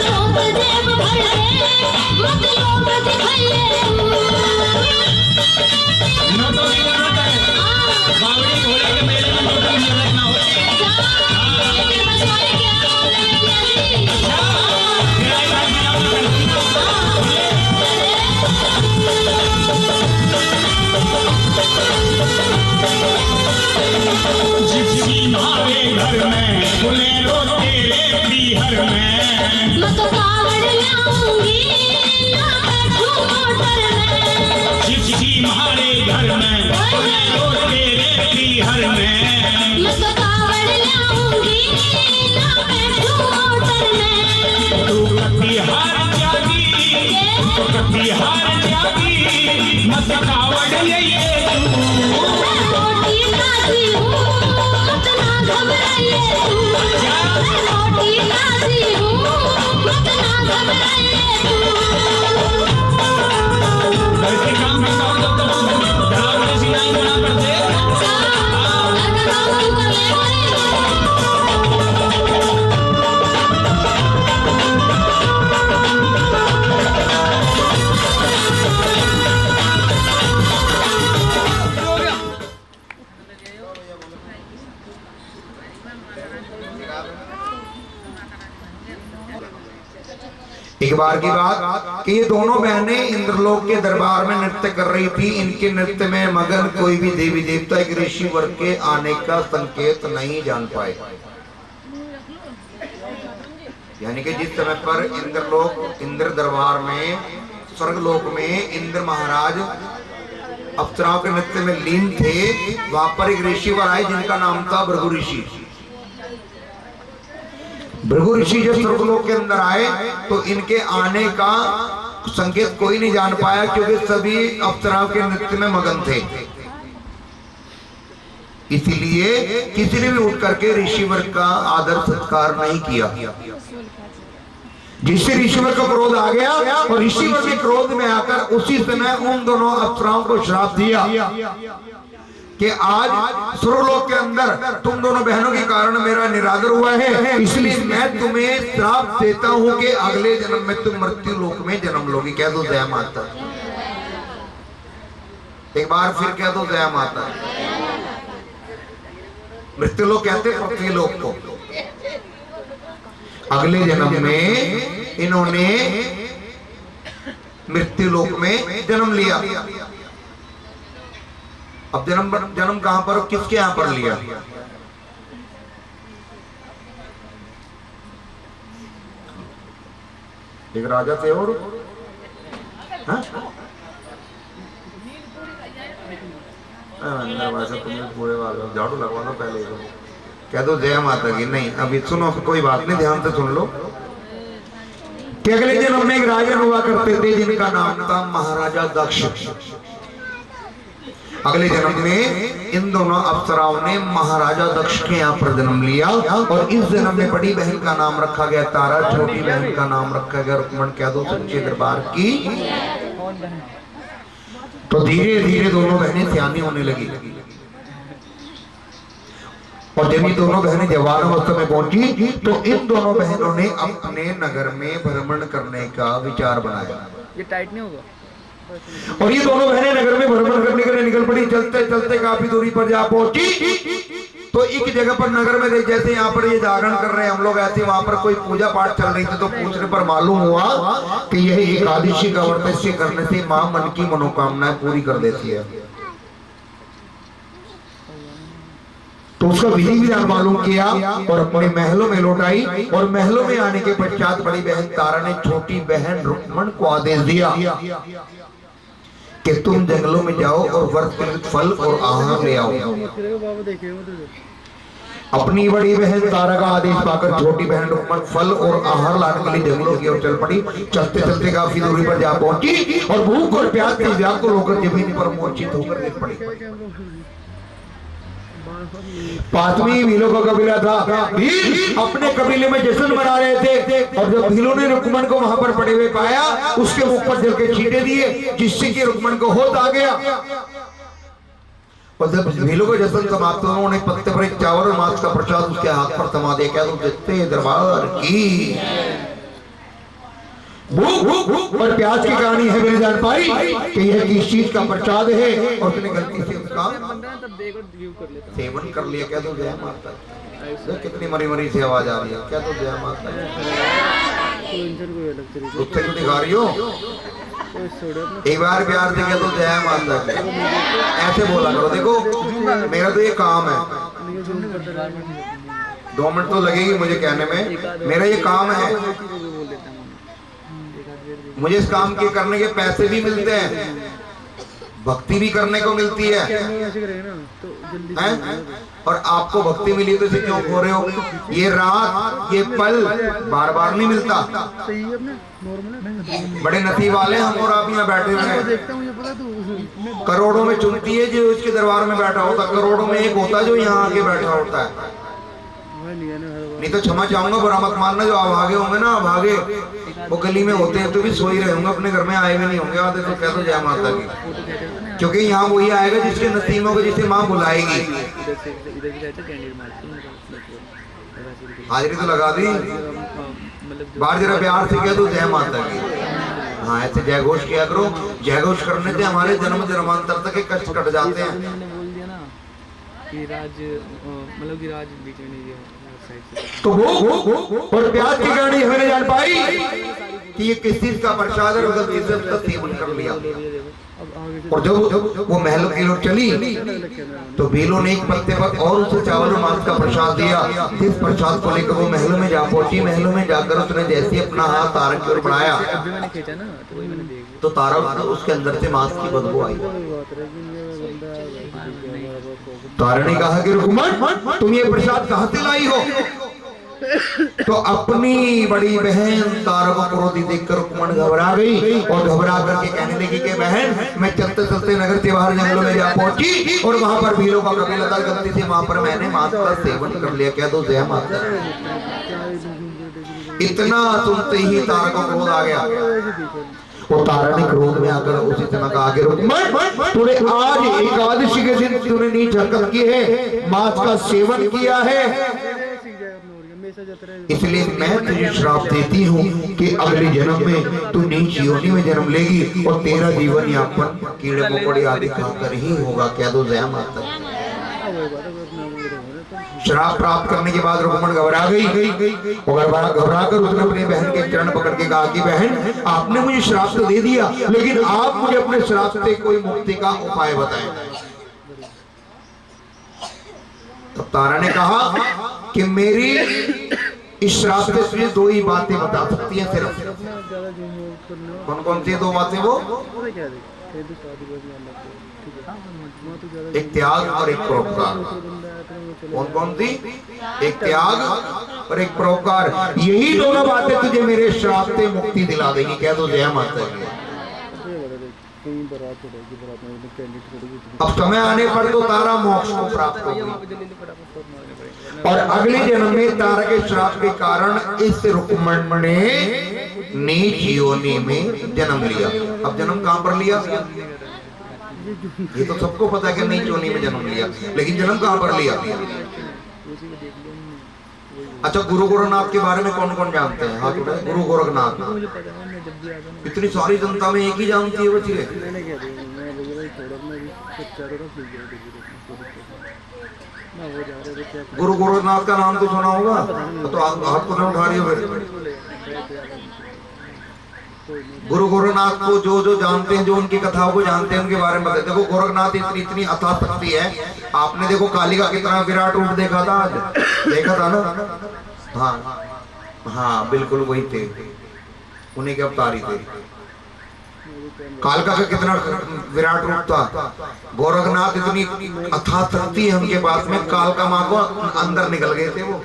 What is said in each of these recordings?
तू मैं तो कावड़ लाऊंगी ना बैठूं मोटर में। शिवजी हमारे घर में और तेरे पीहर में। मैं तो कावड़ लाऊंगी ना बैठूं मोटर में। तू कटिहार जागी, तू कटिहार जागी, मत कावड़ ले तू। मैं मोटी काजी हूँ, मत ना घबराइए तू। मैं मोटी काजी हूँ, मत ना घबराइए तू। घर के काम में काम जब तक डरावने सिलाई बना करते। एक बार की बात कि ये दोनों बहनें इंद्रलोक के दरबार में नृत्य कर रही थी। इनके नृत्य में मगन कोई भी देवी देवता एक ऋषि वर्ग के आने का संकेत नहीं जान पाए। यानी कि जिस समय पर इंद्रलोक, इंद्र दरबार में, स्वर्गलोक में इंद्र महाराज अप्सराओं के नृत्य में लीन थे, वहां पर एक ऋषि वर आए जिनका नाम था भृगु ऋषि। भृगु ऋषि जब स्वर्गलोक के अंदर आए तो इनके आने का संकेत कोई नहीं जान पाया, क्योंकि सभी अप्सराओं के नृत्य में मगन थे। इसीलिए किसी ने भी उठ करके ऋषिवर का आदर सत्कार नहीं किया, जिससे ऋषिवर का क्रोध आ गया और ऋषिवर के क्रोध में आकर उसी समय उन दोनों अप्सराओं को श्राप दिया कि आज स्वर्गलोक के अंदर तुम दोनों बहनों के कारण मेरा निरादर हुआ है, इसलिए मैं तुम्हें श्राप देता हूं कि अगले जन्म में तुम मृत्यु लोक में जन्म लोगी। कह दो जय माता। एक बार फिर कह दो जय माता। मृत्यु लोक कहते पृथ्वी लोक को। अगले जन्म में इन्होंने मृत्यु लोक में जन्म लिया। अब जन्म कहां पर, किसके यहां पर लिया? एक राजा थे और पूरे वाले झाड़ू लगवा लो पहले। कह दो जय माता की। नहीं अभी सुनो, कोई बात नहीं, ध्यान से सुन लो कि अगले जन्म में एक राजा हुआ करते थे जिनका नाम था महाराजा दक्ष। अगले जन्म में इन दोनों अप्सराओं ने महाराजा दक्ष के यहाँ पर जन्म लिया और इस जन्म में बड़ी बहन का नाम रखा गया तारा, छोटी बहन का नाम रखा गया रुक्मण। कह दो सच्चे दरबार की। तो धीरे धीरे दोनों बहनें सियानी होने लगी और जब ये दोनों बहनें जवान अवस्था में पहुंची तो इन दोनों बहनों ने अपने नगर में भ्रमण करने का विचार बनाया। ये टाइट नहीं होगा। और ये दोनों बहनें नगर में भ्रमण करने के लिए निकल पड़ी। चलते चलते काफी दूरी पर जा पहुंची तो एक जगह पर नगर में जैसे यहाँ पर ये जागरण कर रहे हैं हम लोग, ऐसे वहां पर कोई पूजा पाठ चल रही थी। तो पूछने पर मालूम हुआ कि यह एकादशी का व्रत इससे करने से मां मन की मनोकामनाएं पूरी कर देती है। तो उसका विधि विधान मालूम किया और अपने महलों में लौट आई। और महलों में आने के पश्चात बड़ी बहन तारा ने छोटी बहन रुक्मण को आदेश दिया कि तुम जंगलों में जाओ और व्रत फल और आहार ले आओ। अपनी बड़ी बहन तारा का आदेश पाकर छोटी बहन रुक्मण फल और आहार लाने के लिए जंगलों की ओर चल पड़ी। चलते चलते काफी दूरी पर जा पहुंची और भूख और प्यास से व्याकुल होकर जमीन पर मूर्छित होकर गिर पड़ी। पास में भीलों का कबीला था। भील अपने कबीले में जश्न मना रहे थे और जब भीलों ने रुक्मण को वहां पर पड़े हुए पाया, उसके मुख पर जल के छींटे दिए, जिससे कि रुक्मण को होश आ गया। और जब भीलों का जश्न समाप्त हुआ, उन्होंने पत्ते पर एक चावल और मांस का प्रसाद उसके हाथ पर थमा दिया। क्या तुम देखते दरबार की। भूख और प्यास की कहानी है, मैंने जान पाई कि यह किस चीज का प्रसाद है और उसने गलती से उसका सेवन कर लिया। क्या तो जय माता। कितनी मरी मरी से आवाज आ रही है। क्या तो जय माता। उत्तर क्यों दिखा रही हो? एक बार प्यार से क्या तो जय माता। ऐसे बोला करो। देखो मेरा तो ये काम है। 2 मिनट तो लगेगी मुझे कहने में, मेरा ये काम है, मुझे इस काम के करने के पैसे भी मिलते हैं, भक्ति भी करने को मिलती है, हैं? और आपको भक्ति मिली तो इसे क्यों खो रहे हो? ये रात ये पल बार बार नहीं मिलता। बड़े नसीब वाले हम और आप यहाँ बैठे हुए हैं। करोड़ों में चुनती है जो उसके दरबार में बैठा होता, करोड़ों में एक होता जो यहाँ आके बैठा होता है। नहीं तो क्षमा चाहूंगा, बुरा मत मानना, जो अभागे होंगे ना, अभागे वो गली में होते हैं तो भी सो ही रहे होंगे, अपने घर में आए भी नहीं होंगे, आते तो कह दो जय माता की, क्योंकि यहाँ वही आएगा जिसके नसीब होगा, जिसे माँ बुलाएगी। हाजिरी तो लगा दी, बाहर जरा प्यार से कह दो जय माता की। हाँ, ऐसे जय घोष किया करो, जय घोष करने से हमारे जन्म जन्मांतर तक के कष्ट कट जाते हैं। मतलब कि राज बीच में नहीं है तो वो और प्याज की गाड़ी हमने जान पाई कि ये किस चीज का प्रसाद है, गलती से उसका सेवन कर लिया। और जब वो महलों की ओर चली तो बेलों ने एक पत्ते पर और उसे चावल और मांस का प्रसाद दिया। जिस प्रसाद को लेकर वो महलों में जा पहुंची, महलों में जाकर उसने जैसे अपना हाथ तारा की ओर बढ़ाया तो तारा उसके अंदर से मांस की बदबू आई। तारा ने कहा कि रुकमत, तुम ये प्रसाद कहां से लाई हो? तो अपनी बड़ी बहन तारा को क्रोधी देखकर रुकमत घबरा गई और घबरा करके कहने लगी कि बहन, मैं चलते चलते नगर से बाहर जंगलों में जा पहुंची और वहां पर भीलों का कबीला था, गलती से वहां पर मैंने मांस का सेवन कर लिया। क्या तो जय माता। इतना सुनते ही तारा को क्रोध आ गया और तारा ने क्रोध में आकर उसी समय कहा कि रुकमत, तूने आज एकादशी के दिन तूने नीच हरकत की है, मांस का सेवन किया है, इसलिए मैं तुझे श्राप देती हूँ कि अगले जन्म में तू नीच योनि में जन्म लेगी और तेरा जीवन यापन कीड़े मकोड़े आदि खाकर ही होगा। क्या दो जय माता। श्राप प्राप्त करने के बाद रुकमत घबरा गई और घबरा कर उसने अपनी बहन के चरण पकड़ के कहा कि बहन, आपने मुझे श्राप तो दे दिया, लेकिन आप मुझे अपने श्राप से कोई मुक्ति का उपाय बताएं। तब तारा ने कहा कि मेरी इस श्राप से तुझे 2 ही बातें बता सकती हैं सिर्फ। कौन कौन सी 2 बातें? वो एक त्याग और एक परोपकार। कौन कौन सी? एक त्याग और एक परोपकार। यही दोनों बातें तुझे मेरे श्राप से मुक्ति दिला देंगी। क्या तो जय माता की। अब समय आने पर तो तारा मोक्ष को प्राप्त होगी और अगले जन्म में तारा के श्राप के कारण इस रुकमत ने नीच योनि में जन्म लिया। अब जन्म कहां पर लिया? ये तो सबको पता है कि नीच योनि में जन्म लिया, लेकिन जन्म कहां पर लिया? अच्छा, गुरु गोरखनाथ के बारे में कौन कौन जानते हैं? हाँ, गुरु गोरखनाथ इतनी सारी जनता में एक ही जानती है बच्चे। गुरु गोरखनाथ का नाम तो सुना होगा, तो हाथ को ना उठा रही हो फिर। गुरु गोरखनाथ को जो जो जानते हैं, जो उनकी कथाओं को जानते हैं, उनके बारे में बताते। देखो, गोरखनाथ इतनी अथाह शक्ति है। आपने देखो काली का कितना विराट रूप देखा था, आज देखा था ना? हाँ हाँ, बिल्कुल वही थे, उन्हीं के अवतारी थे। कालका का कितना विराट रूप था। गोरखनाथ इतनी अथाह शक्ति है उनके पास में, कालका माँ को अंदर निकल गए थे वो।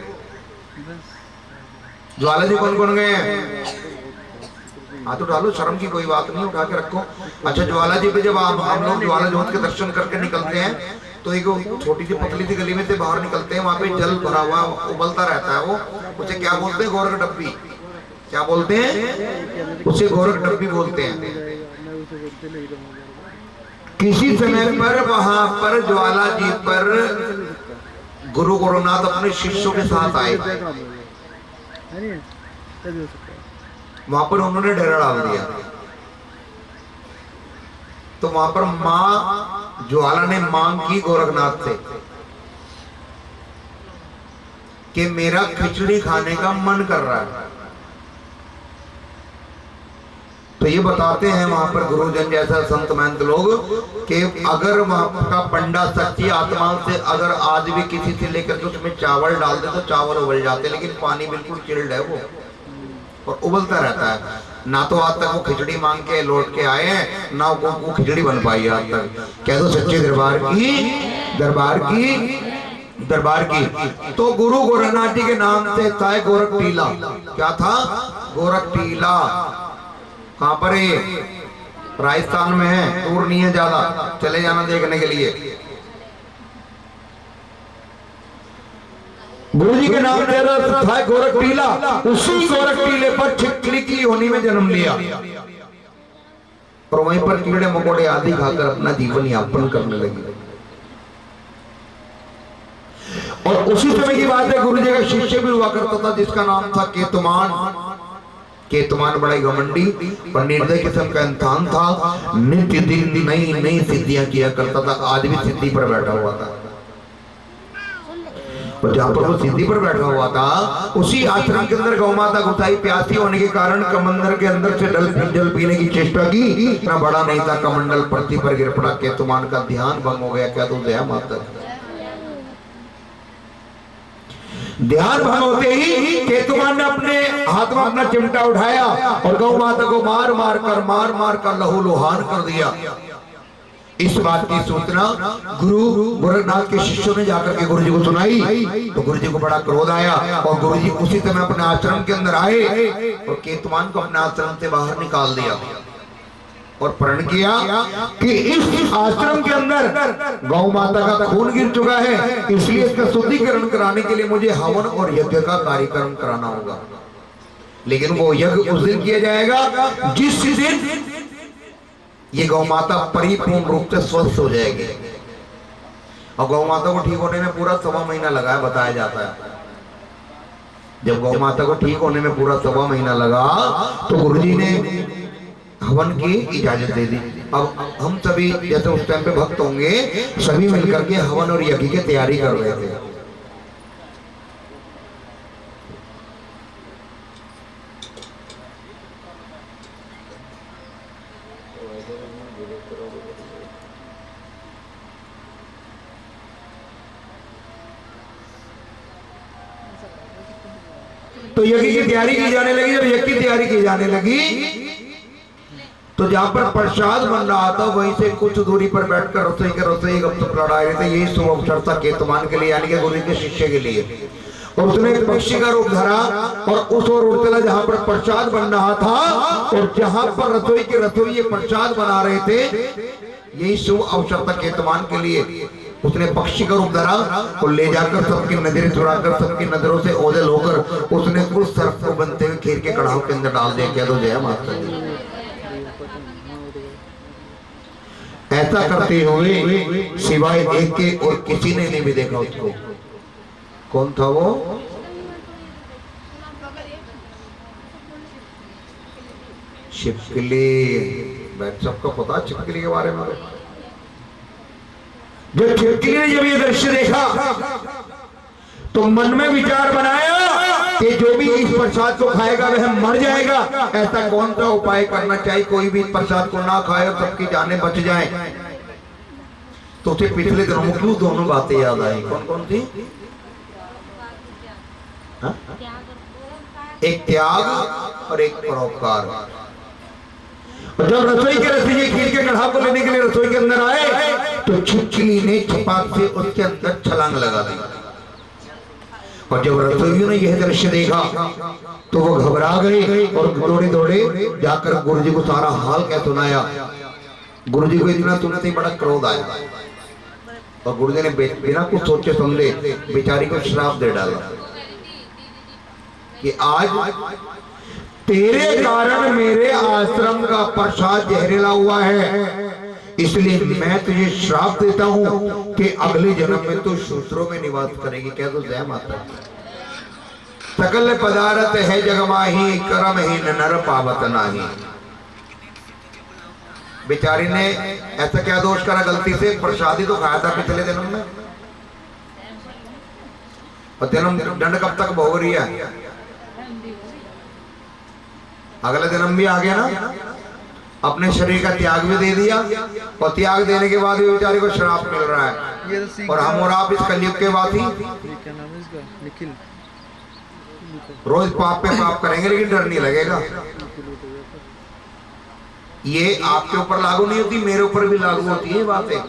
ज्वाला जी कौन कौन गए? हाँ तो डालो, शर्म की कोई बात नहीं, उठा के रखो। अच्छा, ज्वाला जी पे जब हम लोग ज्वाला ज्योत के दर्शन करके निकलते हैं तो एक छोटी सी पतली सी गली में से बाहर निकलते हैं, वहां पे जल भरा हुआ उबलता रहता है। वो उसे क्या बोलते हैं? गोरख डब्बी। क्या बोलते हैं उसे? गोरख डब्बी बोलते हैं। किसी समय पर वहां पर ज्वाला जी पर गुरु गोरखनाथ अपने शिष्यों के साथ आए, वहां पर उन्होंने डेरा डाल दिया। तो वहां पर मां ज्वाला ने मांग की गोरखनाथ से कि मेरा खिचड़ी खाने का मन कर रहा है। तो ये बताते हैं वहां पर गुरुजन जैसा संत महंत लोग कि अगर वहां का पंडा सच्ची आत्मा से अगर आज भी किसी से लेकर के उसमें चावल डाल दे तो चावल उबल जाते, लेकिन पानी बिल्कुल चिल्ड है वो और उबलता रहता है। ना तो आज तक वो खिचड़ी मांग के लौट के आए हैं, ना वो खिचड़ी बन पाई आज तक। कह दो सच्चे दरबार की, दरबार की, दरबार की। तो गुरु गोरखनाथ जी के नाम से था गोरख टीला। क्या था? गोरख टीला। कहां पर है? राजस्थान में है, दूर नहीं है ज्यादा, चले जाना देखने के लिए। गुरु जी के नाम से था गोरख टीला। उसी गोरख टीले पर छिपकली की योनि में जन्म लिया और वहीं पर कीड़े मकोड़े आदि खाकर अपना जीवन यापन करने लगे। और उसी समय की बात है, गुरु जी का शिष्य भी हुआ करता था जिसका नाम था केतुमान। केतुमान बड़ा ही घमंडी और निर्दय किस्म का इंसान था। नित्य दिन नई नई सिद्धियां किया करता था। आज भी सिद्धि पर बैठा हुआ था। और जहां पर वो सिद्धि पर बैठा हुआ था उसी आश्रम के अंदर गौ माता गुसाई प्यासी होने के कारण कमंडल के अंदर से जल पीने की चेष्टा की। इतना बड़ा नहीं था, कमंडल पृथ्वी पर गिर पड़ा। केतुमान का ध्यान भंग हो गया। क्या तो दया माता, ध्यान भंग होते ही केतुमान ने अपने हाथ में अपना चिमटा उठाया और गौ माता को मार मार कर लहू लुहान कर दिया। इस बात की सूचना गुरु गोरखनाथ के शिष्यों ने जाकर के गुरु जी को सुनाई। तो गुरु जी को बड़ा क्रोध आया और गुरु जी उसी समय अपने आश्रम के अंदर आए और केतुमान को अपने आश्रम से बाहर निकाल दिया और प्रण किया कि इस आश्रम के अंदर गौ माता का खून गिर चुका है, इसलिए इसका शुद्धिकरण कराने के लिए मुझे हवन और यज्ञ का कार्यक्रम कराना होगा। लेकिन वो यज्ञ उस दिन किया जाएगा जिस दिन ये गौ माता परिपूर्ण रूप से स्वस्थ हो जाएगी। और गौ माता को ठीक होने में पूरा 1.25 महीना लगा है, बताया जाता है। जब गौ माता को ठीक होने में पूरा 1.25 महीना लगा तो गुरुजी ने हवन की इजाजत दे दी। अब हम सभी जैसे उस टाइम पे भक्त होंगे, सभी मिलकर के हवन और यज्ञ की तैयारी कर रहे थे। तो यज्ञ की तैयारी की जाने लगी। जब यज्ञ की तैयारी की जाने लगी तो जहां पर प्रसाद बन रहा था वहीं से कुछ दूरी पर बैठकर रसोई गपशप लड़ा रहे थे। यही शुभ अवसर था केतुमान के लिए, यानी कि गुरु के शिष्य के लिए। और उसने एक पक्षी का रूप धरा और उस ओर उड़ चला जहां पर प्रसाद बन रहा था। और जहां पर रसोई ये प्रसाद बना रहे थे, यही शुभ अवसर था केतुमान के लिए। उसने पक्षी का रूप धरा और ले जाकर सबकी नजरें चुराकर सबकी नजरों से ओझल होकर उसने उस सर्प को बनते हुए खीर के कड़ाह के अंदर डाल दिया। कह दो जय माता दी। ऐसा करते हुए सिवाय एक के और किसी ने नहीं भी देखा उसको। कौन था वो? छिपकली। सबको पता छिपकली के बारे में। जब छिपकली ने जब ये दृश्य देखा तो मन में विचार बनाया कि जो भी इस प्रसाद को खाएगा वह मर जाएगा। ऐसा कौन सा उपाय करना चाहिए कोई भी इस प्रसाद को ना खाए और सबकी जानें बच जाएं। तो उसे पिछले दिनों में दोनों बातें याद आई। कौन कौन थी? हा? एक त्याग और एक परोपकार। जब रसोई के रसोई खीर के कढ़ा को लेने के लिए रसोई के अंदर आए तो छिपकली ने छपाक से उसके अंदर छलांग लगा दी। और जब रसोइयों ने यह दृश्य देखा तो वो घबरा गए और दौड़े दौड़े जाकर गुरु जी को सारा हाल कह सुनाया। गुरु जी को इतना सुनते ही बड़ा क्रोध आया और गुरु जी ने बिना कुछ सोचे समझे बेचारी को श्राप दे डाला कि आज तेरे कारण मेरे आश्रम का प्रसाद जहरीला हुआ है, इसलिए मैं तुझे श्राप देता हूं कि अगले जन्म में तू शूद्रों में निवास करेगी। कह दो जय माता। सकल पदार्थ है जगमाही, कर्म ही नर पावत नाही। बेचारी ने ऐसा क्या दोष करा गलती से? प्रसादी तो खाया था पिछले जन्म में और जन्म दंड कब तक भोग रही है? अगला जन्म भी आ गया ना। अपने शरीर का त्याग भी दे दिया और त्याग देने के बाद भी बेचारे को श्राप मिल रहा है। ये तो सीख और हम और आप इस कलयुग के वासी ये क्या नाम है इसका? निखिल। रोज पाप पे पाप करेंगे लेकिन डर नहीं लगेगा। ये आपके ऊपर लागू नहीं होती, मेरे ऊपर भी लागू होती है बातें।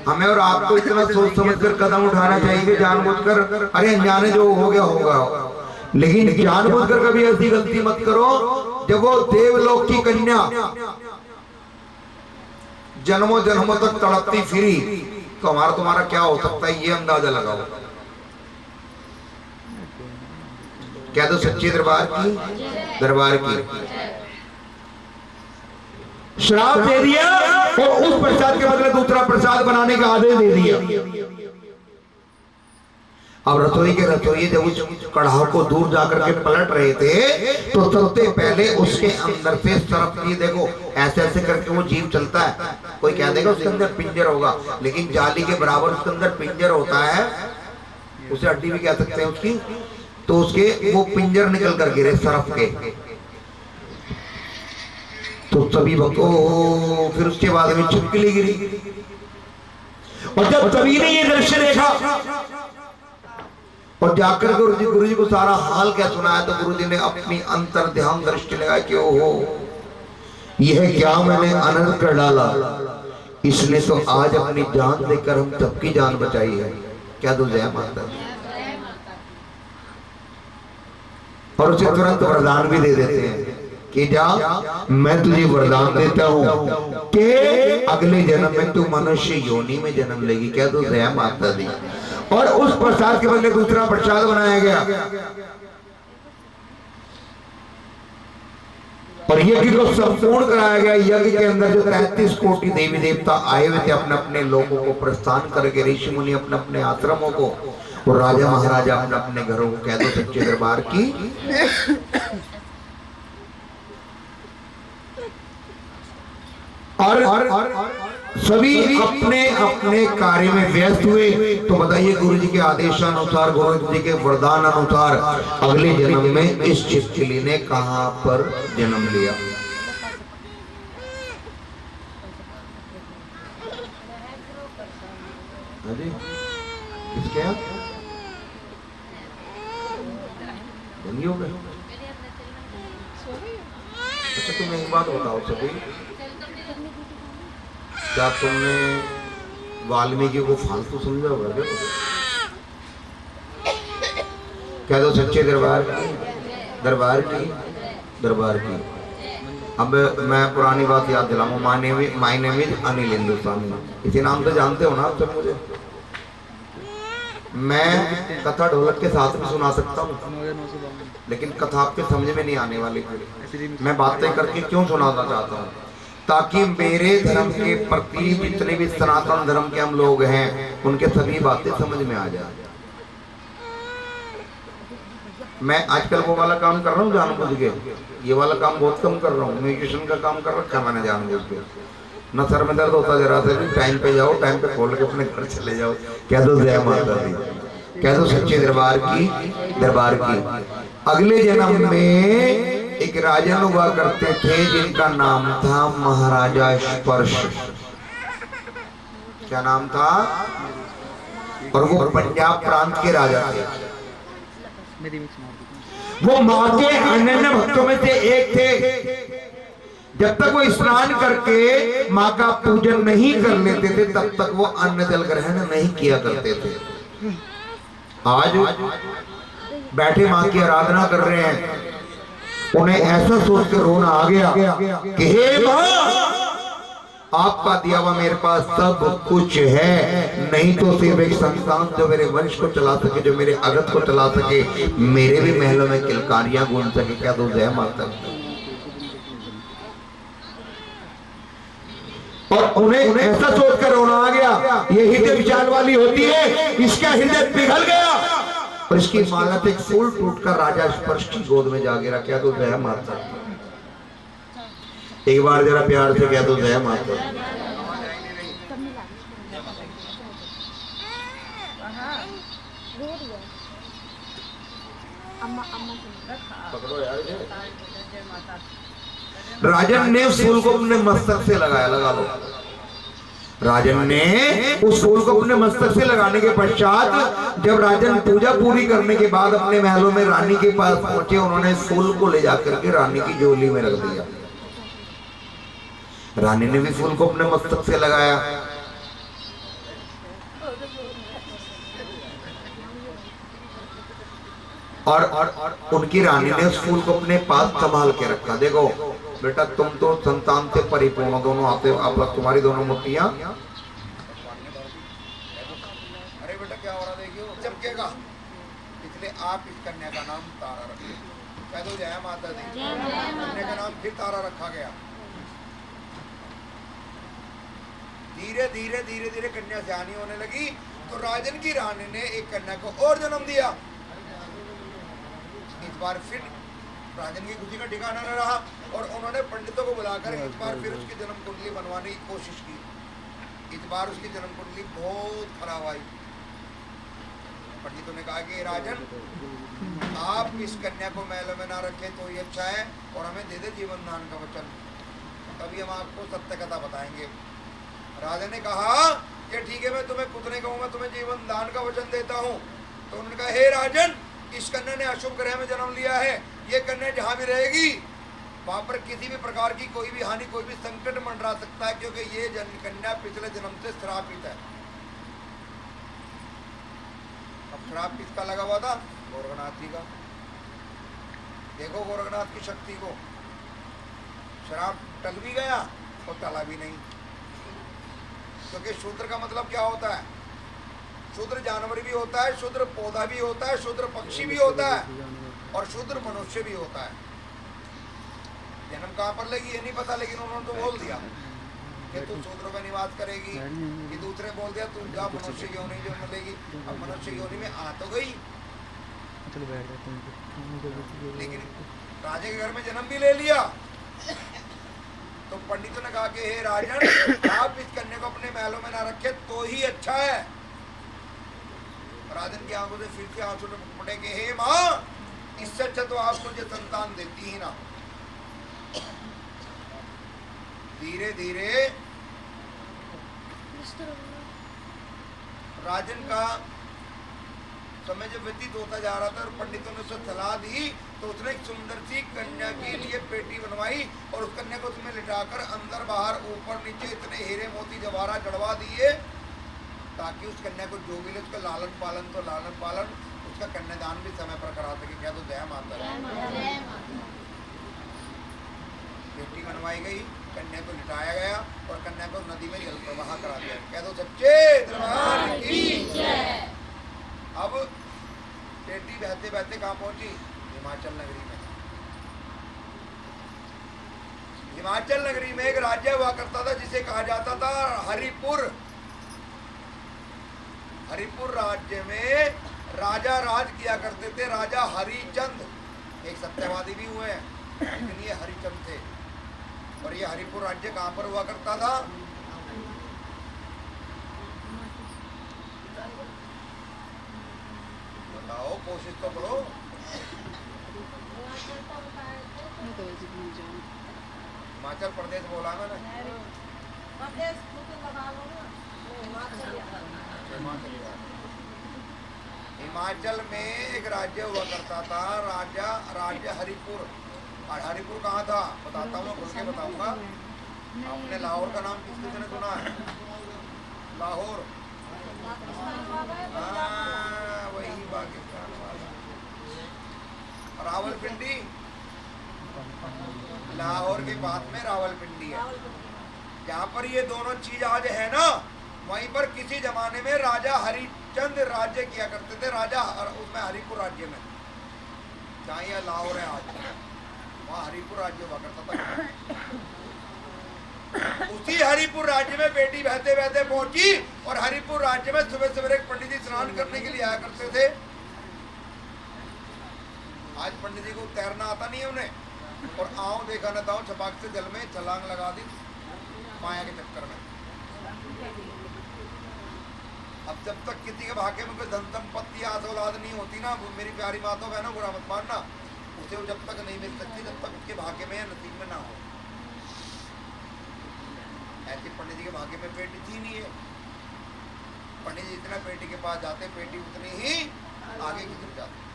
हमें और आपको इतना सोच समझकर कदम उठाना चाहिए कि जानबूझकर अरे अनजाने जो हो गया होगा, लेकिन जानबूझकर कभी ऐसी गलती मत करो। जब वो देवलोक की कन्या जन्मों जन्मों तक तड़पती फिरी तो हमारा तुम्हारा क्या हो सकता है, ये अंदाजा लगाओ। क्या तो सच्चे दरबार की श्राप दे दिया और उस प्रसाद के बदले दूसरा प्रसाद बनाने का आदेश दे दिया। अब रसोई के रसोई जब उस कढ़ाव को दूर जाकर के पलट रहे थे तो सबसे पहले उसके अंदर से सरफ की, देखो ऐसे ऐसे करके वो जीव चलता है। कोई कह देगा उसके अंदर पिंजर होगा, लेकिन जाली के बराबर उसके अंदर पिंजर होता है, उसे हड्डी भी कह सकते हैं उसकी। तो उसके वो पिंजर निकल कर गिरे सरफ के, तो सभी भक्तों फिर उसके बाद में छिपकली गिरी। और जब सभी ने ये दृश्य देखा और जाकर गुरु जी को सारा हाल क्या सुनाया तो गुरु जी ने अपनी अंतर ध्यान दृष्टि लगाई कि ओहो यह क्या मैंने अनर्थ कर डाला, इसने तो आज अपनी जान देकर हम सबकी जान बचाई है। क्या तो जय माता दी। और उसे तुरंत वरदान भी दे देते हैं कि जा मैं तुझे वरदान देता हूं कि अगले जन्म में तू मनुष्य योनि में जन्म लेगी। क्या तो जय माता दी। और उस प्रसाद के बदले दूसरा प्रसाद बनाया गया और यज्ञ को संपूर्ण कराया गया। यज्ञ के अंदर जो 33 कोटि देवी देवता आए हुए थे अपने अपने लोगों को प्रस्थान करके, ऋषि मुनि अपने अपने आश्रमों को और राजा महाराजा अपने अपने घरों को। कह दो सच्चे दरबार की। और सभी अपने अपने कार्य में व्यस्त हुए। तो बताइए गुरु जी के आदेशानुसार, गुरु जी के वरदान अनुसार अगले जन्म में इस छिपकली ने कहां पर जन्म लिया? किसके यहाँ बंदी हो गए? अच्छा तुम एक बात बताओ सभी, क्या तुमने वाल्मीकि को फालतू समझा होगा क्या? कह दो सच्चे दरबार की। अब मैं पुरानी बात याद दिलाऊं, माय नेम इज अनिल हिंदुस्तानी। इसी नाम से जानते हो ना आप सब मुझे। मैं कथा ढोलक के साथ भी सुना सकता हूँ, लेकिन कथा आपके समझ में नहीं आने वाली। मैं बातें करके क्यों सुनाना चाहता हूँ? ताकि मेरे धर्म के प्रति जितने भी सनातन धर्म के हम लोग हैं उनके सभी बातें समझ में आ जाए। मैं आजकल वो वाला काम कर रहा हूँ जानबूझ के, ये वाला काम बहुत कम कर रहा हूँ। म्यूजिशियन का काम कर रखा मैंने जानबूझ के। न सर में दर्द होता जरा से भी, टाइम पे जाओ, टाइम पे खोल के अपने घर चले जाओ। कह दो जय माता दी। कह दो सच्चे दरबार की। अगले जन्म में एक राजन हुआ करते थे जिनका नाम था महाराजा स्पर्श। क्या नाम था? और वो पंजाब प्रांत के राजा थे। वो माँ के अनन्य भक्तों में से एक थे। जब तक वो स्नान करके माँ का पूजन नहीं कर लेते थे तब तक वो अन्न जल ग्रहण नहीं किया करते थे। आज बैठे माँ की आराधना कर रहे हैं, उन्हें ऐसा सोच कर रोना आ गया कि हे माँ, आपका दिया हुआ मेरे पास सब कुछ है, नहीं तो सिर्फ एक संतान जो मेरे वंश को चला सके, जो मेरे अगत को चला सके, मेरे भी महलों में किलकारियां गूंज सके। क्या दो जय माता। और उन्हें ऐसा सोचकर रोना आ गया। ये हृदय विचार वाली होती है, इसका हृदय पिघल गया और इसकी माला से एक फूल टूटकर राजा स्पर्श की गोद में जा गिरा। क्या तो जय माता। एक बार जरा प्यार से कह दो जय माता। पकड़ो यार। राजन ने उस फूल को अपने मस्तक से लगाया, लगा लो। राजन ने उस फूल को अपने मस्तक से लगाने के पश्चात जब राजन पूजा पूरी करने के बाद अपने महलों में रानी के पास पहुंचे, उन्होंने इस फूल को ले जाकर के रानी की झोली में रख दिया। रानी ने भी फूल को अपने मस्तक से लगाया। और उनकी रानी ने उस फूल को अपने पास संभाल के रखा। देखो बेटा, तुम तो संतान से परिपूर्ण दोनों आते, आप तुम्हारी दोनों मुट्ठियां। अरे बेटा क्या हो रहा, देखियो चमकेगा, इसलिए आप इस कन्या का नाम तारा रखिए। कह दो जय माता दी। कन्या का नाम फिर तारा रखा गया। धीरे धीरे धीरे धीरे कन्या सियानी होने लगी तो राजन की रानी ने एक कन्या को और जन्म दिया। इस बार फिर राजन की खुशी का ठिकाना न रहा और उन्होंने पंडितों को बुलाकर इस बार फिर उसकी जन्म कुंडली बनवाने की कोशिश की। इस बार उसकी जन्म कुंडली बहुत खराब आई। पंडितों ने कहा कि राजन, आप इस कन्या को महलों में ना रखें तो ये अच्छा है और हमें दे दे जीवन दान का वचन, तभी हम आपको सत्य कथा बताएंगे। राजा ने कहा कि ठीक है, मैं तुम्हें कुछ नहीं कहूँगा, तुम्हें जीवन दान का वचन देता हूँ। तो उन्होंने कहा, हे राजन, इस कन्या ने अशुभ ग्रह में जन्म लिया है, ये कन्या जहाँ भी रहेगी वहाँ पर किसी भी प्रकार की कोई भी हानि, कोई भी संकट मंडरा सकता है, क्योंकि ये कन्या पिछले जन्म से श्रापित है। अब श्राप किसका लगा हुआ था? गोरखनाथ जी का। देखो गोरखनाथ की शक्ति को, श्राप टल भी गया और टला भी नहीं। क्योंकि शूद्र का मतलब क्या होता है? शूद्र जानवर भी होता है, शूद्र पौधा भी होता है, शूद्र पक्षी भी होता है और शूद्र मनुष्य भी होता है। जन्म कहाँ पर लेगी ये नहीं पता, लेकिन उन्होंने तो बोल दिया कि तू शूद्रों में निवास करेगी। कि दूसरे बोल दिया तू जा मनुष्य योनि जो मिलेगी। अब मनुष्य योनि में आ तो गई, लेकिन राजा के घर में जन्म भी ले लिया। तो पंडितों ने कहा कि हे राजन, आप इस कन्या को अपने महलों में ना रखे तो ही अच्छा है। राजन की आंखों से फिर से आंसू टपके कि हे माँ, इससे अच्छा तो आप मुझे संतान देती ही ना। धीरे धीरे राजन का समय जब व्यतीत होता जा रहा था और पंडितों ने उसे सलाह दी, तो उसने एक सुंदर सी कन्या के लिए पेटी बनवाई और उस कन्या को उसमें लिटाकर अंदर बाहर ऊपर नीचे इतने हीरे मोती जवाहरात चढ़वा दिए ताकि उस कन्या को जो भी ले उसका लालन पालन उसका कन्यादान भी समय पर करा सके। क्या तो जय माता दी। पेटी बनवाई गई, कन्या को लिटाया गया और कन्या को नदी में जल प्रवाह करा दिया। क्या तो सच्चे दरबार की जय। अब पेटी बहते बहते कहाँ पहुंची? हिमाचल नगरी में। हिमाचल नगरी में एक राज्य हुआ करता था जिसे कहा जाता था हरिपुर। हरिपुर राज्य में राजा राज किया करते थे, राजा हरिचंद। एक सत्यवादी भी हुए हैं, लेकिन ये हरिचंद थे। और ये हरिपुर राज्य कहाँ पर हुआ करता था? बताओ, कोशिश तो करो। हिमाचल प्रदेश बोला मैंने। हिमाचल में एक राज्य हुआ करता था, राज्य हरिपुर। और हरिपुर कहाँ था बताता हूँ, खुल के बताऊंगा। आपने लाहौर का नाम किस किसी ने सुना है? लाहौर, वही पाकिस्तान वाला। रावलपिंडी, लाहौर के बाद में रावलपिंडी है। जहाँ पर ये दोनों चीज आज है ना, वहीं पर किसी जमाने में राजा हरिचंद राज्य किया करते थे। राजा उसमें हरिपुर राज्य में, जहाँ यह लाहौर है आज, वहाँ हरिपुर राज्य हुआ करता था। उसी हरिपुर राज्य में बेटी बहते बहते पहुंची और हरिपुर राज्य में सुबह सवेरे एक पंडित जी स्नान करने के लिए आया करते थे। आज पंडित जी को तैरना आता नहीं है उन्हें, और आओ देखा न ताओ छपाक से जल में छलांग लगा दी माया के चक्कर में। अब जब तक किसी के भाग्य में कोई धन संपत्ति आस औलाद नहीं होती ना, मेरी प्यारी माता बहनों बुरा मत मानना, उसे वो जब तक नहीं मिल सकती जब तक उसके भाग्य में या नसीब में ना हो। ऐसे पंडित जी के भाग्य में पेटी थी नहीं है। पंडित जी जितना पेटी के पास जाते, पेटी उतनी ही आगे की तरफ जाती।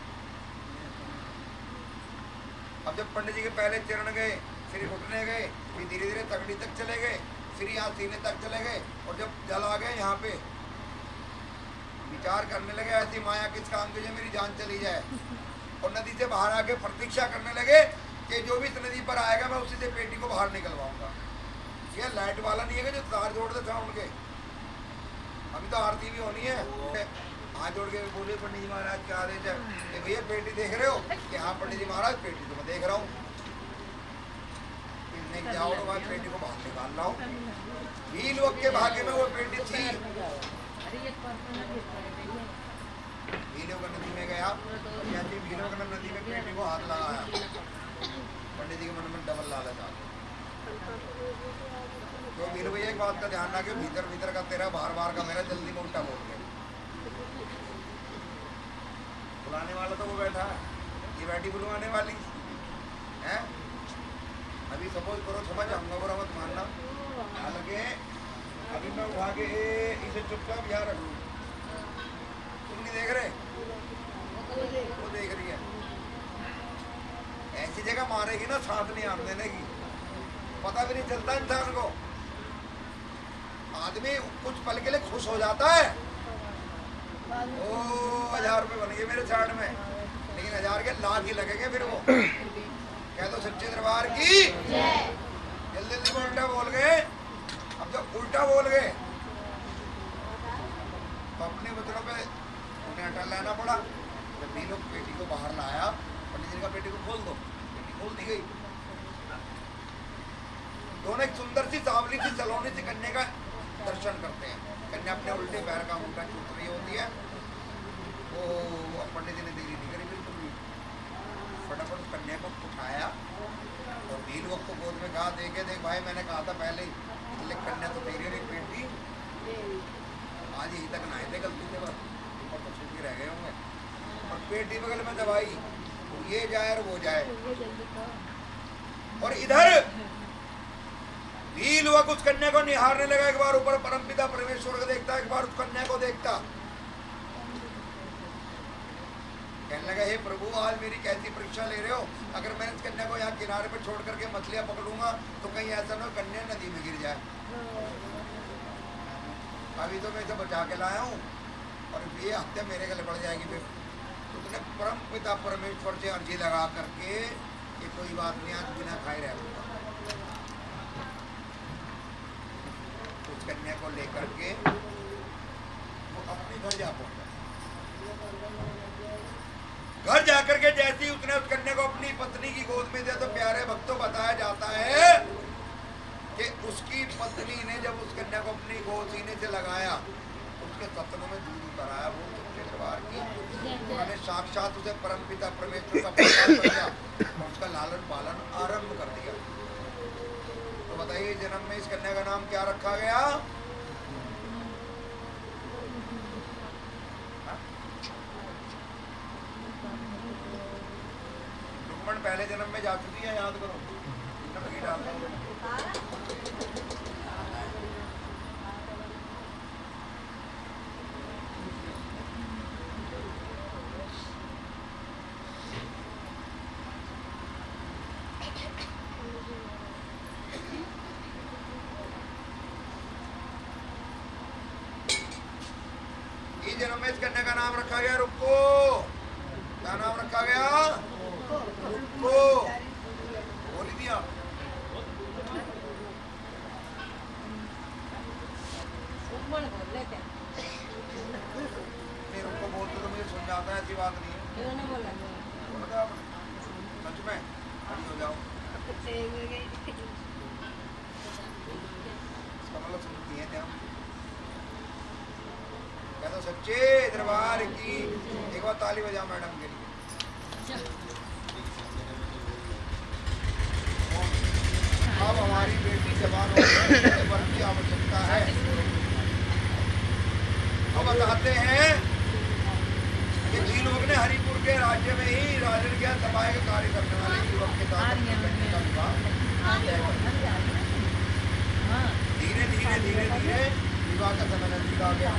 अब जब पंडित जी के पहले चरण गए, फिर घुटने गए, फिर धीरे धीरे तगड़ी तक चले गए, फिर यहाँ सीने तक चले गए, और जब जल आ गए यहाँ पे विचार करने लगे, ऐसी माया किस काम की जो मेरी जान चली जाए। और नदी से बाहर आके प्रतीक्षा करने लगे कि जो भी इस नदी पर आएगा मैं उसी से पेटी को बाहर निकलवाऊंगा। ये लाइट वाला नहीं है कि जो तार जोड़ दे साउंड के। अभी तो आरती भी होनी है। हाथ जोड़ के बोले पंडित जी महाराज क्या आदेश है? कि भैया पेटी देख रहे हो? कि हाँ पंडित जी महाराज पेटी तो मैं देख रहा हूँ। क्या होगा, पेटी को बाहर निकाल रहा हूँ। भील वक्त के भाग्य में वो पेटी थी। भीलों का नदी में गया, कहते भीलों का नदी में पेटी को हाथ लगाया। पंडित जी के मन में डबल लालच आ गया। तो भील भैया एक बात का ध्यान रखे, भीतर भीतर का तेरा, बाहर बाहर का मेरा, जल्दी में उल्टा बोल गया। बुलाने वाला तो वो बैठा है, ये बैठी बुलवाने वाली है। अभी सपोज करो समझ आऊंगा, बुरा मत मानना। हालांकि अभी मैं उठा के इसे चुपचाप यहाँ रख लूँ। तुम नहीं देख रहे, वो देख रही है। ऐसी जगह मारेगी ना, साथ नहीं आने देने की, पता भी नहीं चलता इंसान को। आदमी कुछ पल के लिए खुश हो जाता है। ओ 1000 रुपये बन गए मेरे चार्ट में, लेकिन 1000 के लाख ही लगेंगे फिर वो। कह दो सच्चे दरबार की जल्दी जल्दी में उल्टा बोल गए। अब जब उल्टा बोल गए तो अपने बच्चों पे उन्हें अटल लेना पड़ा। जब भी लोग पेटी को बाहर लाया, पंडित जी का पेटी को खोल दो, पेटी खोल दी गई। दोनों एक सुंदर सी सांवली सी सलोनी सी कन्या का दर्शन करते हैं। कन्या अपने उल्टे पैर का मुंडा चूट रही होती है। वो पंडित जी ने देरी नहीं करी, बिल्कुल भी फटाफट उस कन्या को उठाया और भील वक्त को गोद में कहा, देखे देख भाई मैंने कहा था पहले ही, इसलिए कन्या तो तेरी नहीं पेटी आज यहीं तक नहाए थे गलती से, बस ऊपर तो छूट के रह गए होंगे। और पेटी बगल में दवाई, ये जाए और वो जाए। और इधर भील वक्त उस कन्या को निहारने लगा। एक बार ऊपर परमपिता परमेश्वर को देखता, एक बार उस कन्या को देखता। कहने लगा, हे प्रभु आज मेरी कैसी परीक्षा ले रहे हो? अगर मैं इस कन्या को यहाँ किनारे पे छोड़ करके मछलियां पकड़ूंगा तो कहीं ऐसा ना हो कन्या नदी में गिर जाए। अभी तो मैं इसे बचा के लाया हूँ और ये हत्या मेरे गले पड़ जाएगी। फिर उसने परम पिता परमेश्वर से अर्जी लगा करके कि कोई बात नहीं, आज बिना खाए रह लूंगा। उस कन्या को लेकर के वो अपने घर जा पहुंचा। घर जाकर के जैसे ही उसने उस कन्या को अपनी पत्नी की गोद में दिया तो प्यारे भक्तों बताया जाता है कि उसकी पत्नी ने जब उस कन्या को अपनी गोद सीने से लगाया तो उसके सपनों में दूध उतर आया। वो सच्चे दरबार की उन्होंने साक्षात उसे परमपिता परमेश्वर का प्रसाद किया और उसका लालन पालन आरंभ कर दिया। तो बताइए जन्म में इस कन्या का नाम क्या रखा गया? पहले जन्म में जा चुकी है, याद करो। इस जन्म में इस कन्या का नाम रखा गया रुको। क्या नाम रखा गया? रुको। बोल ही दिया। नहीं रुको बोलते तो मुझे सुन जाता है, ऐसी बात नहीं है। बोला आपने सच में खड़ी हो जाओ। इसका मतलब सुनती है क्या? क्या तो सच्चे दरबार की एक बार ताली बजा मैडम के लिए। अब हमारी बेटी जवान वर्ग की आवश्यकता है। अब बताते हैं कि जी लोग ने हरिपुर के राज्य में ही राजन ज्ञान सभाए का कार्य करने वाले युवक के साथ धीरे धीरे धीरे विवाह का समय नजदीक आ गया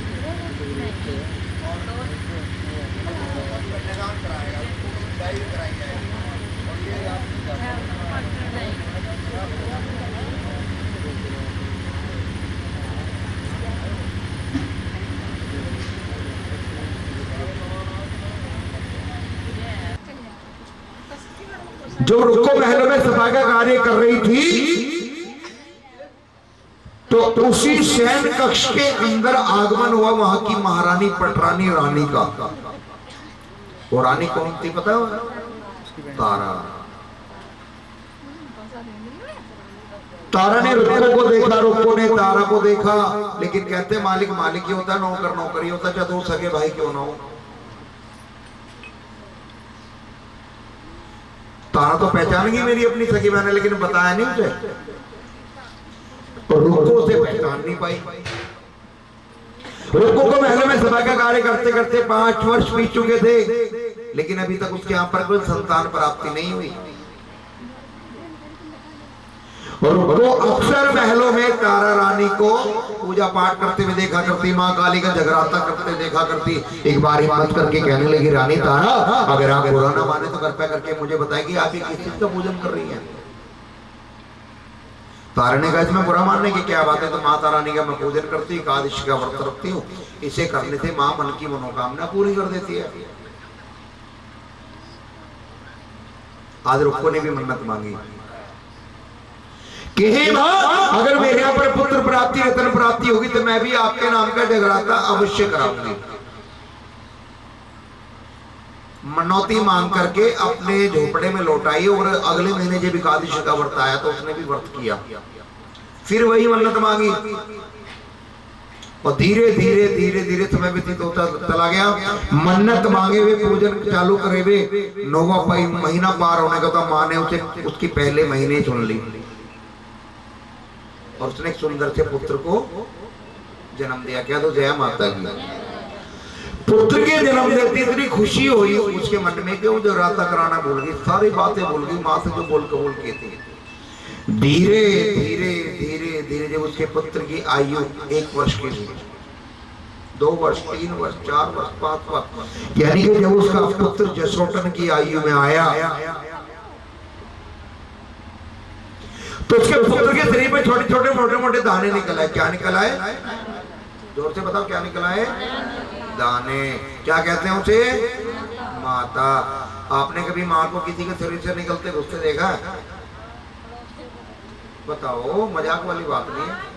और कन्यादान कराएगा, विदाई भी कराई जाएगी और ये जो रुको महल में सफाई का कार्य कर रही थी तो उसी शयन कक्ष के अंदर आगमन हुआ वहां की महारानी पटरानी रानी का। वो रानी कौन थी पता है? तारा। तारा ने रुको को देखा, रुको ने तारा को देखा, लेकिन कहते मालिक मालिक ही होता है, नौकर नौकरी होता है, चाहे दो सगे भाई क्यों ना हो। तारा तो पहचान गई मेरी अपनी सगी बहन है, लेकिन बताया नहीं मुझे, तो रुको से पहचान नहीं पाई। रुको को महल में सभा का कार्य करते करते 5 वर्ष बीत चुके थे, लेकिन अभी तक उसके यहाँ पर कोई संतान प्राप्ति नहीं हुई। और वो अक्सर महलों में तारा रानी को पूजा पाठ करते हुए देखा करती, माँ काली का जगराता करते देखा करती। एक बार हिम्मत करके कहने लगी, रानी तारा अगर आप बुरा ना माने तो कृपया करके मुझे बताएगी आप किस चीज का पूजन कर रही हैं। तारा ने कहा इसमें बुरा मानने की क्या बात है, तो माता रानी का मैं पूजन करती, एकादशी का व्रत रखती हूँ, इसे करने से माँ मन की मनोकामना पूरी कर देती है। आज रुक्को ने भी मन्नत मांगी कि हे मां, अगर मेरे यहाँ पर पुत्र प्राप्ति रत्न प्राप्ति होगी तो मैं भी आपके नाम का जगराता अवश्य कराऊंगी। मनौती मांग करके अपने झोपड़े में लौट आई और अगले महीने जब एकादशी का व्रत आया तो उसने भी व्रत किया, फिर वही मन्नत मांगी और धीरे धीरे धीरे धीरे समय व्यतीत होता चला गया। मन्नत मांगे हुए पूजन चालू करे हुए 9वां महीना पार होने का तो माँ ने उसे उसकी पहले महीने चुन ली और उसने एक सुंदर से पुत्र को जन्म दिया। क्या तो जय माता की। पुत्र के जन्म देते इतनी खुशी हुई उसके मन में कि वो जो राता कराना भूल गई, सारी बातें भूल गई, माँ से जो बोल कबूल किए थे। धीरे धीरे धीरे धीरे जब उसके पुत्र की आयु 1 वर्ष की हुई, 2 वर्ष 3 वर्ष 4 वर्ष 5 वर्ष, यानी कि जब उसका पुत्र जसोटन की आयु में आया तो उसके पुत्र के शरीर में छोटे छोटे मोटे मोटे दाने निकल आए। क्या निकल आए? जोर से बताओ क्या निकल आए? दाने। क्या कहते हैं उसे? माता। आपने कभी माँ को किसी के शरीर से निकलते गुस्से देखा है? बताओ, मजाक वाली बात नहीं है।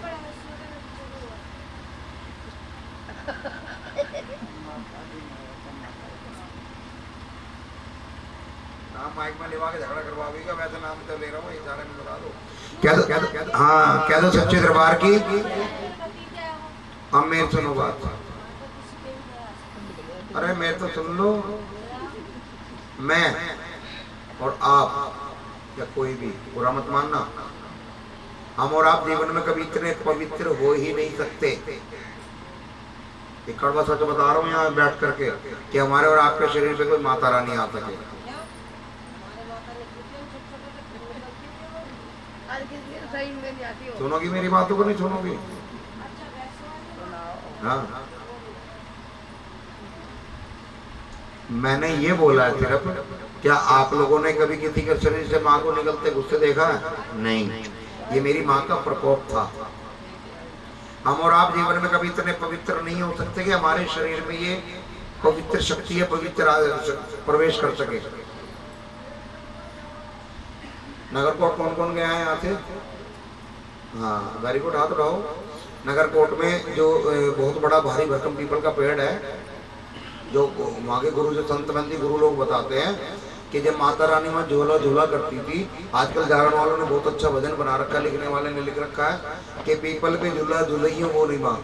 माइक में लिवा के झगड़ा करवाएगा, वैसे नाम तो ले रहा हूँ, इशारे में बता दो। क्या दो हाँ, क्या दो सच्चे दरबार की। अब मेरे सुनो बात। अरे मैं तो सुन लो, मैं और आप या कोई भी बुरा मत मानना, हम और आप जीवन में कभी इतने पवित्र हो ही नहीं सकते। एक कड़वा सच बता रहा हूँ यहाँ बैठ करके कि हमारे और आपके शरीर पे कोई माता रानी आ सके। सुनोगी मेरी बातों को? नहीं सुनोगी? हाँ, मैंने ये बोला है सिर्फ, क्या आप लोगों ने कभी किसी के शरीर से माँ को निकलते गुस्से देखा है? नहीं, ये मेरी माँ का प्रकोप था। हम और आप जीवन में कभी इतने पवित्र नहीं हो सकते कि हमारे शरीर में ये पवित्र शक्ति है, पवित्र प्रवेश कर सके। नगर कोर्ट कौन कौन गया है यहाँ से? हाँ, वेरी गुड, हाथ उठाओ। नगर कोर्ट में जो बहुत बड़ा भारी भरकम पीपल का पेड़ है, जो वहाँ के गुरु, जो संत बंदी गुरु लोग बताते हैं कि जब माता रानी वहाँ झूला झूला करती थी, आजकल जागरण वालों ने बहुत अच्छा भजन बना रखा है, लिखने वाले ने लिख रखा है कि पीपल पे झूला झूलइयो मोरी माँ,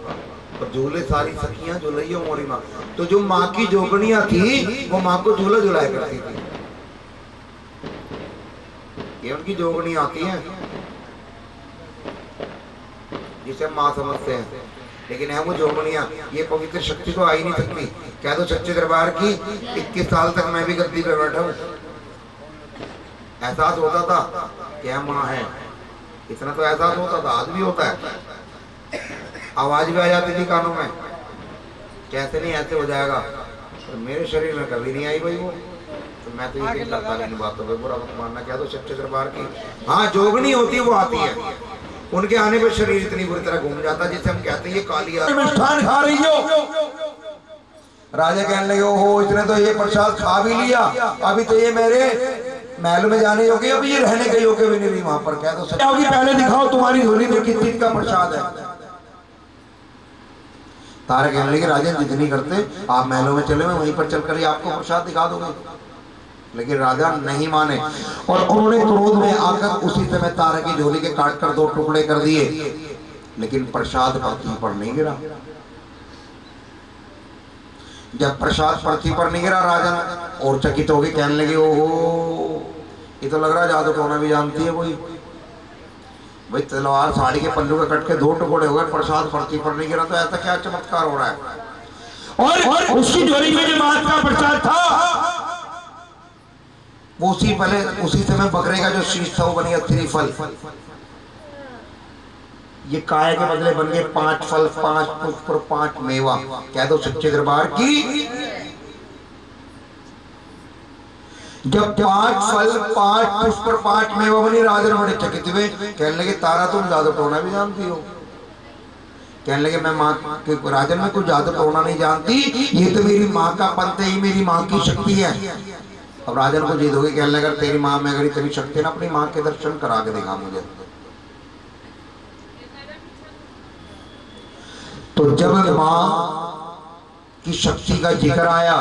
और झूले सारी सखियां झूलइयो मोरी माँ। तो जो माँ की जोगनियां थी वो माँ को झूला झुलाया करती थी, ये उनकी जोगनी आती है जिसे माँ समझते हैं, लेकिन है वो जोगनियां, ये पवित्र शक्ति तो आ ही नहीं सकती। कह दो सच्चे दरबार की। 21 साल तक मैं भी गद्दी पे बैठा हूँ, एहसास होता था क्या माँ है, इतना तो एहसास होता था, आज भी होता है। आवाज भी आ जाती थी कानों में, कहते नहीं ऐसे हो जाएगा, तो मेरे शरीर में कभी नहीं आई भाई वो। तो मैं तो यकीन करता नहीं बातों पे, बुरा मत मानना, क्या तो सच्चे दरबार की हाँ जोगनी होती है वो आती है, उनके आने पर शरीर इतनी बुरी तरह घूम जाता जिसे हम कहते हैं ये काली मिष्ठान खा रही हो। राजा कहने लगे हो इसने तो ये प्रसाद खा भी लिया, अभी तो ये मेरे महल में जाने योग्य, अभी ये रहने के योग्य भी नहीं वहां पर। कह तो सच्चा होगी, पहले दिखाओ तुम्हारी झोली में किस चीज का प्रसाद है। तारा कहने लगे राजन जितनी करते आप महलों में चले, मैं वहीं पर चलकर ही आपको प्रसाद दिखा दूंगा। लेकिन राजा नहीं माने और उन्होंने क्रोध में आकर उसी समय तारा की झोली के काट कर 2 टुकड़े कर दिए, लेकिन प्रसाद पृथ्वी पर नहीं गिरा। जब प्रसाद पृथ्वी पर नहीं गिरा राजन और चकित हो गए, कहने लगे ओहो ये तो लग रहा जादू टोना भी जानती है कोई, भाई तलवार साड़ी के पल्लू के कट के 2 टुकड़े हो गए, प्रसाद पृथ्वी पर नहीं गिरा, तो ऐसा क्या चमत्कार हो रहा है। और उसकी झोली में जो मात का प्रसाद था वो उसी समय बकरे का जो शीश था वो बन गया त्रिफल। ये काय के बदले बन गए 5 फल, 5 पुष्प और 5 मेवा। कह दो सच्चे दरबार की। जब 5 फल, 5 पुष्प और 5 मेवा बनी, राजा बड़े चकित हुए, कहने लगे तारा तुम जादू टोना भी जानती हो। कहने लगे मैं माँ के राजन में कोई जादू टोना नहीं जानती, ये तो मेरी माँ का पंथ है, मेरी माँ की शक्ति है। अब राजन को जीत होगी, कहने लगा तेरी माँ में अगर इतनी शक्ति ना, अपनी माँ के दर्शन करा के दिखा मुझे। तो जब माँ की शक्ति का जिक्र आया,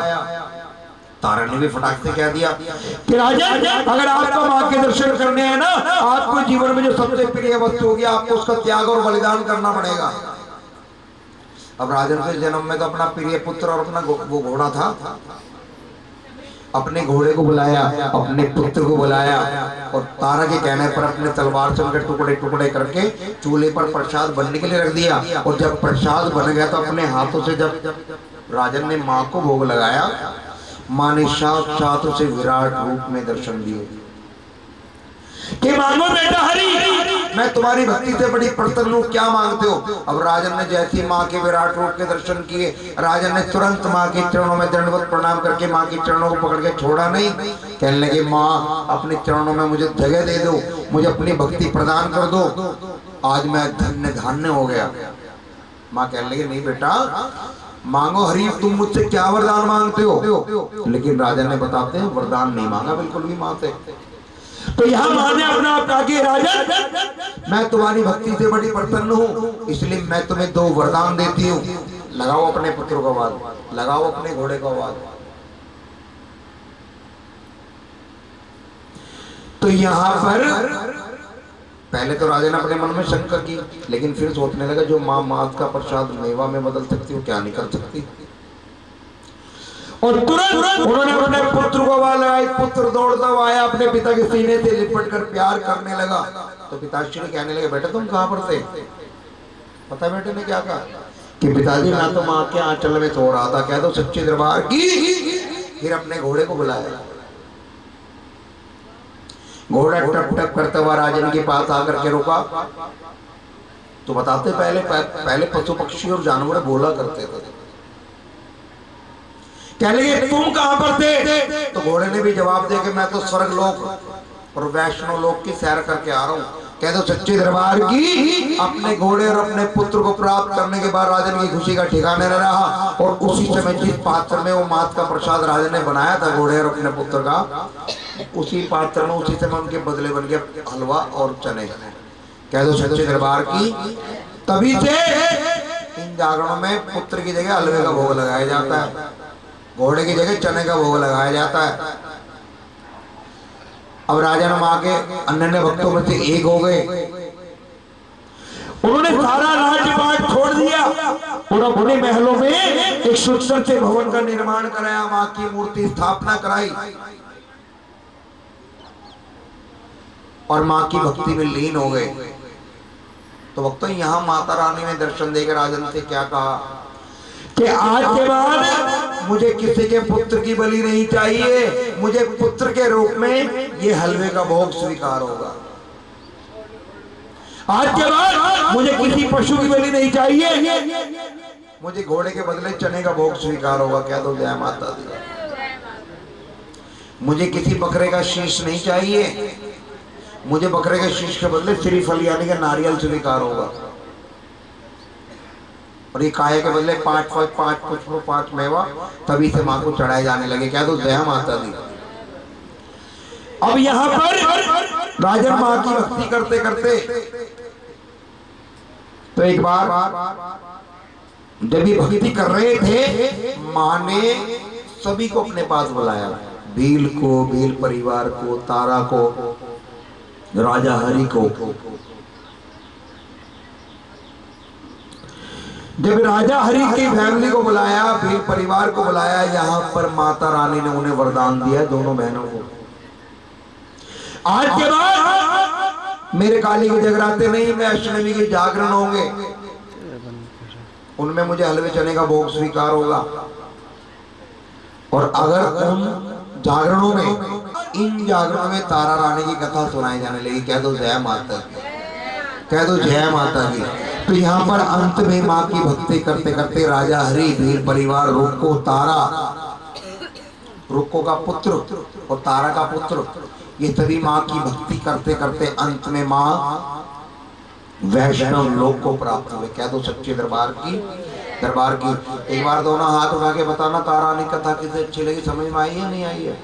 तारा ने भी फटाक से कह दिया कि राजन अगर आपको माँ के दर्शन करने हैं ना, आपको जीवन में जो सबसे प्रिय वस्तु होगी आपको उसका त्याग और बलिदान करना पड़ेगा। अब राजन के जन्म में तो अपना प्रिय पुत्र और अपना वो घोड़ा था, अपने घोड़े को बुलाया, अपने पुत्र को बुलाया और तारा के कहने पर अपने तलवार से उनके टुकड़े टुकड़े करके चूल्हे पर प्रसाद बनने के लिए रख दिया। और जब प्रसाद बन गया तो अपने हाथों से जब राजन ने माँ को भोग लगाया, माँ ने साक्षात उसे विराट रूप में दर्शन दिए कि मांगो बेटा हरि, मैं तुम्हारी भक्ति से बड़ी प्रसन्न हूँ, क्या मांगते हो। अब राजन ने जैसे माँ के विराट रूप के दर्शन किए, राजन ने तुरंत माँ के चरणों में दंडवत प्रणाम करके माँ के चरणों को पकड़ के छोड़ा नहीं। कहने लगे माँ अपने चरणों में मुझे जगह दे दो, मुझे अपनी भक्ति प्रदान कर दो, आज मैं धन्य धान्य हो गया। माँ कहने लगे नहीं बेटा मांगो हरि, तुम मुझसे क्या वरदान मांगते हो। लेकिन राजा ने बताते हैं वरदान नहीं मांगा बिल्कुल भी माँ से। तो यहाँ माँ ने अपना आप कहा कि राजन मैं तुम्हारी भक्ति से बड़ी प्रसन्न हूँ, इसलिए मैं तुम्हें 2 वरदान देती हूँ, लगाओ अपने पुत्र को आवाज, लगाओ अपने घोड़े को आवाज। तो यहाँ पर पहले तो राजा ने अपने मन में शंका की, लेकिन फिर सोचने लगा जो माँ मात का प्रसाद मेवा में बदल सकती हो क्या नहीं कर सकती। और तुरंत उन्होंने अपने पुत्र को आवाज लगाई, पुत्र दौड़ता हुआ आया, अपने पिता के सीने से लिपट कर प्यार करने लगा। तो पिताश्री ने कहने लगे बेटा तुम कहाँ पर थे। पता बेटे ने क्या कहा कि पिताजी मैं तो माँ के आंचल में सो रहा था। कह दो सच्चे दरबार की। फिर अपने घोड़े को बुलाया, घोड़ा टप टप करता हुआ राजन के पास आकर के रुका। तो बताते पहले पशु पक्षी और जानवर बोला करते थे। कहने लगे तुम कहां पर थे। तो घोड़े ने भी जवाब दिया कि मैं तो स्वर्ग लोक और वैष्णव लोक की सैर करके आ रहा हूँ। कह दो सच्चे दरबार की। अपने घोड़े और अपने पुत्र को प्राप्त करने के बाद राजन की खुशी का ठिकाने न रहा और उसी समय जिस पात्र में वो मात का प्रसाद राजन ने बनाया था घोड़े और अपने पुत्र का, उसी पात्र में उसी समय उनके बदले बन गया हलवा और चने। कह दो सच्चे दरबार की। तभी से इन जागरणों में पुत्र की जगह हलवे का भोग लगाया जाता है, घोड़े की जगह चने का भोग लगाया जाता है। अब राजा ने माँ के अन्य भक्तों में से एक हो गए। उन्होंने सारा राजपाट छोड़ दिया और अपने महलों में एक सुंदर से भवन का निर्माण कराया, माँ की मूर्ति स्थापना कराई और माँ की भक्ति में लीन हो गए। तो भक्तों यहाँ माता रानी ने दर्शन देकर राजन से क्या कहा कि आज के बाद मुझे किसी के पुत्र की बलि नहीं चाहिए, मुझे पुत्र के रूप में ये हलवे का भोग स्वीकार होगा। आज के बाद मुझे किसी पशु की बलि नहीं चाहिए, मुझे घोड़े के बदले चने का भोग स्वीकार होगा। कह दो जय माता दी। मुझे किसी बकरे का शीश नहीं चाहिए, मुझे बकरे के शीश के बदले श्रीफल यानी कि नारियल स्वीकार होगा। और ये काया के बदले 5 फल 5 पुष्प 5 मेवा तभी से मां को चढ़ाए जाने लगे। कह दो जय माता दी। अब यहाँ पर राजा मां की भक्ति करते करते तो एक बार जब ये भक्ति कर रहे थे, मां ने सभी को अपने पास बुलाया। भील को, भील परिवार को, तारा को, राजा हरि को। जब राजा हरि की फैमिली को बुलाया, भील परिवार को बुलाया, यहाँ पर माता रानी ने उन्हें वरदान दिया, दोनों बहनों को। आज के बाद मेरे काली के जगराते नहीं, मैं अष्टमी के जागरण होंगे, उनमें मुझे हलवे चने का भोग स्वीकार होगा। और अगर उन जागरणों में, इन जागरणों में तारा रानी की कथा सुनाई जाने लगी। कह दो जय माता दी, कह दो जय माता दी। तो यहाँ पर अंत में माँ की भक्ति करते करते राजा हरि, भील परिवार, रुक्को, तारा, रुक्को का पुत्र और तारा का पुत्र, ये सभी माँ की भक्ति करते करते अंत में माँ वैष्णव लोक को प्राप्त हुए। कह दो सच्चे दरबार की, दरबार की। एक बार दोनों हाथ उठा के बताना तारा रानी कथा किसे अच्छी लगी, समझ में आई है नहीं आई है?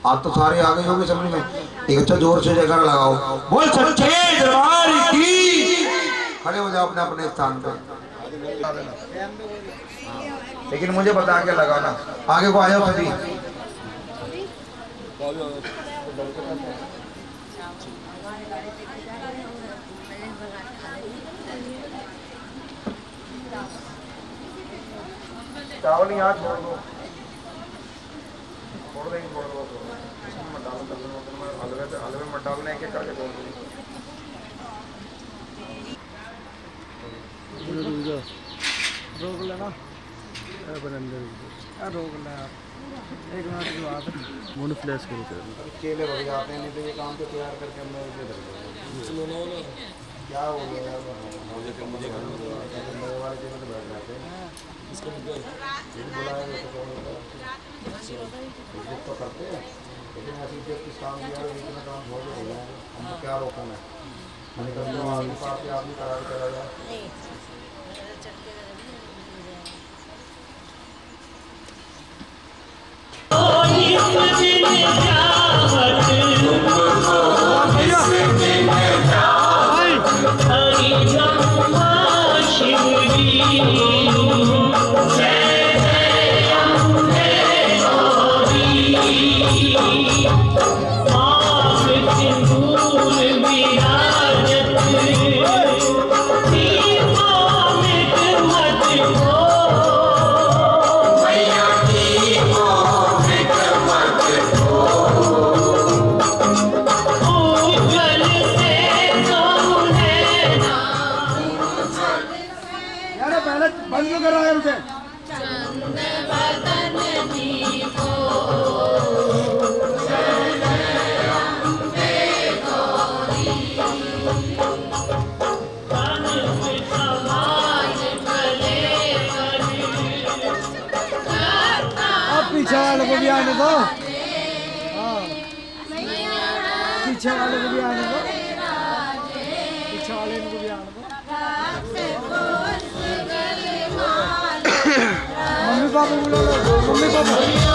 आप तो सारे आ गए होंगे समझ में। एक अच्छा जोर से जयकारा लगाओ, बोल सच्चे दरबार की। खड़े हो जाओ अपने अपने स्थान पे, लेकिन मुझे बता के लगाना। आगे को आ जाओ सभी। चावल यहाँ छोड़ दो, छोड़ देंगे, छोड़ दो, इसमें मत डालो, हलवे मत डालने के करके छोड़ दो। रोक लेना, रोक लेना एक मिनट की बात है। मूड फ्लैश करो सर, केले भर जाते हैं, नहीं तो ये काम तो तैयार करके मैं क्या हो गया मुझे घर में मेरे वाले केले तो बैठ जाते हैं। इसको बुलाया तो करते हैं, लेकिन ऐसी किस काम किया इतना काम हो जाएगा, हम क्या रोकना है। मैंने कहा आदमी पास आदमी करार करा जाए। पीछे वाले को भी आने दो, पीछे वाले को भी आने दो, पीछे वाले को भी आने दो। मम्मी पापा बुला लो, मम्मी पापा। मैया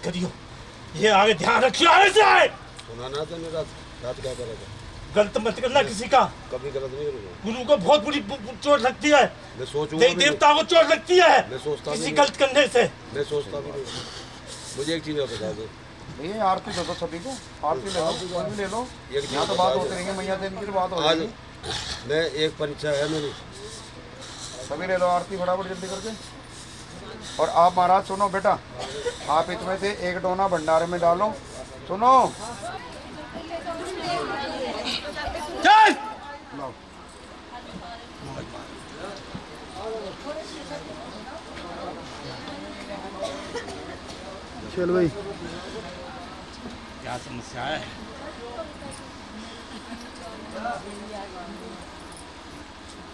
करियो, ये आगे ध्यान रखियो आगे से आए। सुनाना तो नहीं, रात रात क्या करेगा? गलत मत करना किसी का। कभी गलत नहीं करूँगा। गुरु को बहुत बुरी चोट लगती है, मैं सोचूंगा देवी देवता को चोट लगती है मैं सोचता किसी भी गलत करने से। मैं सोचता भी नहीं। मुझे एक चीज़ और बता दो, ये आरती दो सभी को, आरती ले लो, कोई भी ले लो। एक चीज़ यहाँ तो बात बता होती दो। रहेंगी, मैया देवी की तो बात हो आज जाएगी। मैं एक परीक्षा है मेरी, सभी ले लो आरती फटाफट जल्दी करके। और आप महाराज सुनो बेटा, आप इसमें से एक डोना भंडारे में डालो। सुनो, चल लो। चल भाई। क्या समस्या है?